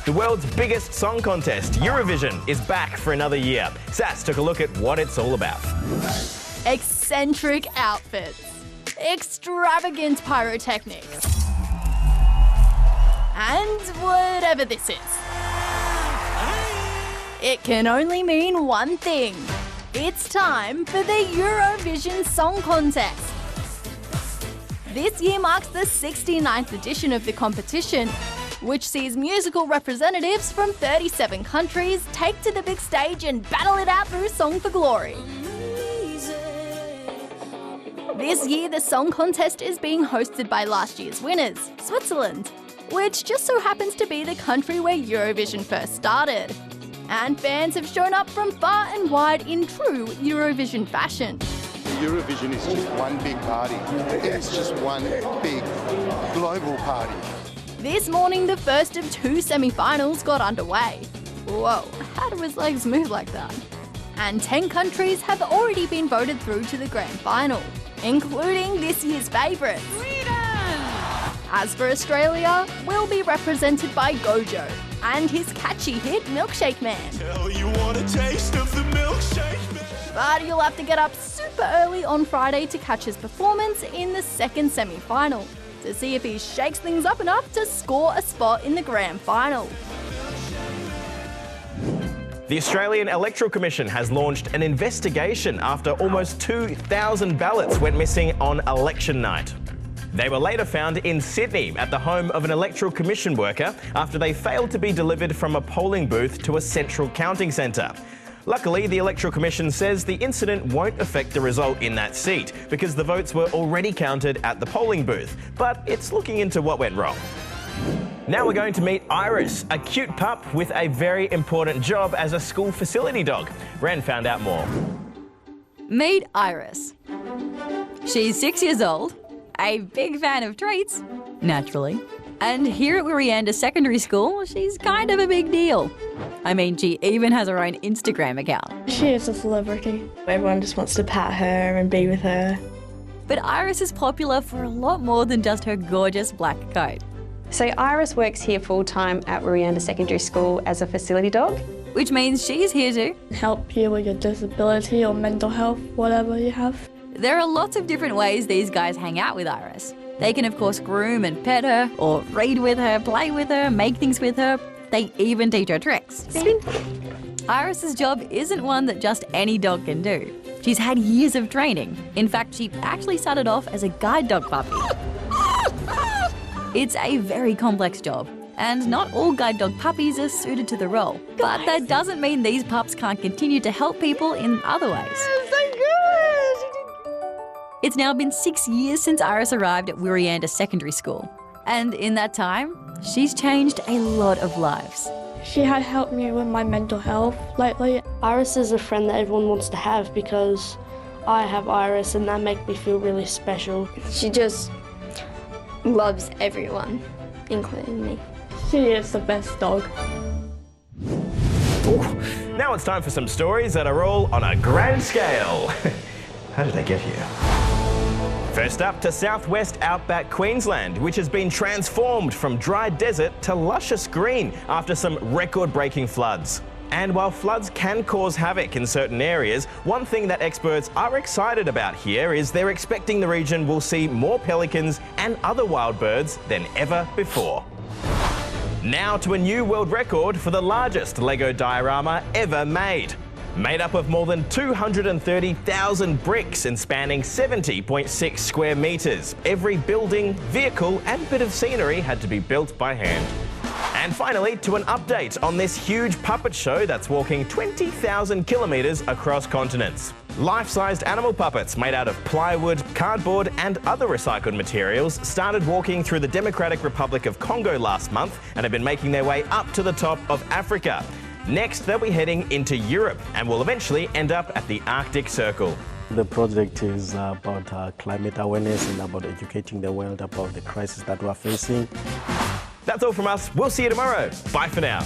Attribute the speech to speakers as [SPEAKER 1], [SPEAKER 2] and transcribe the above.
[SPEAKER 1] The world's biggest song contest, Eurovision, is back for another year. Sass took a look at what it's all about.
[SPEAKER 2] Eccentric outfits, extravagant pyrotechnics, and whatever this is. It can only mean one thing. It's time for the Eurovision Song Contest. This year marks the 69th edition of the competition, which sees musical representatives from 37 countries take to the big stage and battle it out through Song for Glory. This year, the song contest is being hosted by last year's winners, Switzerland, which just so happens to be the country where Eurovision first started. And fans have shown up from far and wide in true Eurovision fashion.
[SPEAKER 3] Eurovision is just one big party. It's just one big global party.
[SPEAKER 2] This morning, the first of two semi-finals got underway. Whoa, how do his legs move like that? And 10 countries have already been voted through to the grand final, including this year's favourites.
[SPEAKER 4] Sweden!
[SPEAKER 2] As for Australia, we'll be represented by Gojo and his catchy hit Milkshake Man.
[SPEAKER 5] Tell you want a taste of the Milkshake Man.
[SPEAKER 2] But you'll have to get up super early on Friday to catch his performance in the second semi-final to see if he shakes things up enough to score a spot in the grand final.
[SPEAKER 1] The Australian Electoral Commission has launched an investigation after almost 2,000 ballots went missing on election night. They were later found in Sydney at the home of an Electoral Commission worker after they failed to be delivered from a polling booth to a central counting centre. Luckily, the Electoral Commission says the incident won't affect the result in that seat because the votes were already counted at the polling booth, but it's looking into what went wrong. Now we're going to meet Iris, a cute pup with a very important job as a school facility dog. Ren found out more.
[SPEAKER 4] Meet Iris. She's 6 years old, a big fan of treats, naturally. And here at Wirreanda Secondary School, she's kind of a big deal. I mean, she even has her own Instagram account.
[SPEAKER 6] She is a celebrity. Everyone just wants to pat her and be with her.
[SPEAKER 4] But Iris is popular for a lot more than just her gorgeous black coat.
[SPEAKER 7] So Iris works here full-time at Wirreanda Secondary School as a facility dog.
[SPEAKER 4] Which means she's here to
[SPEAKER 6] Help you with your disability or mental health, whatever you have.
[SPEAKER 4] There are lots of different ways these guys hang out with Iris. They can of course groom and pet her, or read with her, play with her, make things with her. They even teach her tricks.
[SPEAKER 7] Spin.
[SPEAKER 4] Iris's job isn't one that just any dog can do. She's had years of training. In fact, she actually started off as a guide dog puppy. It's a very complex job, and not all guide dog puppies are suited to the role. But that doesn't mean these pups can't continue to help people in other ways. It's now been 6 years since Iris arrived at Wirreanda Secondary School. And in that time, she's changed a lot of lives.
[SPEAKER 6] She had helped me with my mental health lately.
[SPEAKER 8] Iris is a friend that everyone wants to have because I have Iris and that makes me feel really special.
[SPEAKER 9] She just loves everyone, including me.
[SPEAKER 6] She is the best dog.
[SPEAKER 1] Ooh, now it's time for some stories that are all on a grand scale. How did they get here? First up to southwest outback Queensland, which has been transformed from dry desert to luscious green after some record-breaking floods. And while floods can cause havoc in certain areas, one thing that experts are excited about here is they're expecting the region will see more pelicans and other wild birds than ever before. Now to a new world record for the largest Lego diorama ever made. Made up of more than 230,000 bricks and spanning 70.6 square metres. Every building, vehicle and bit of scenery had to be built by hand. And finally, to an update on this huge puppet show that's walking 20,000 kilometres across continents. Life-sized animal puppets made out of plywood, cardboard and other recycled materials started walking through the Democratic Republic of Congo last month and have been making their way up to the top of Africa. Next, they'll be heading into Europe and will eventually end up at the Arctic Circle.
[SPEAKER 10] The project is about climate awareness and about educating the world about the crisis that we're facing.
[SPEAKER 1] That's all from us. We'll see you tomorrow. Bye for now.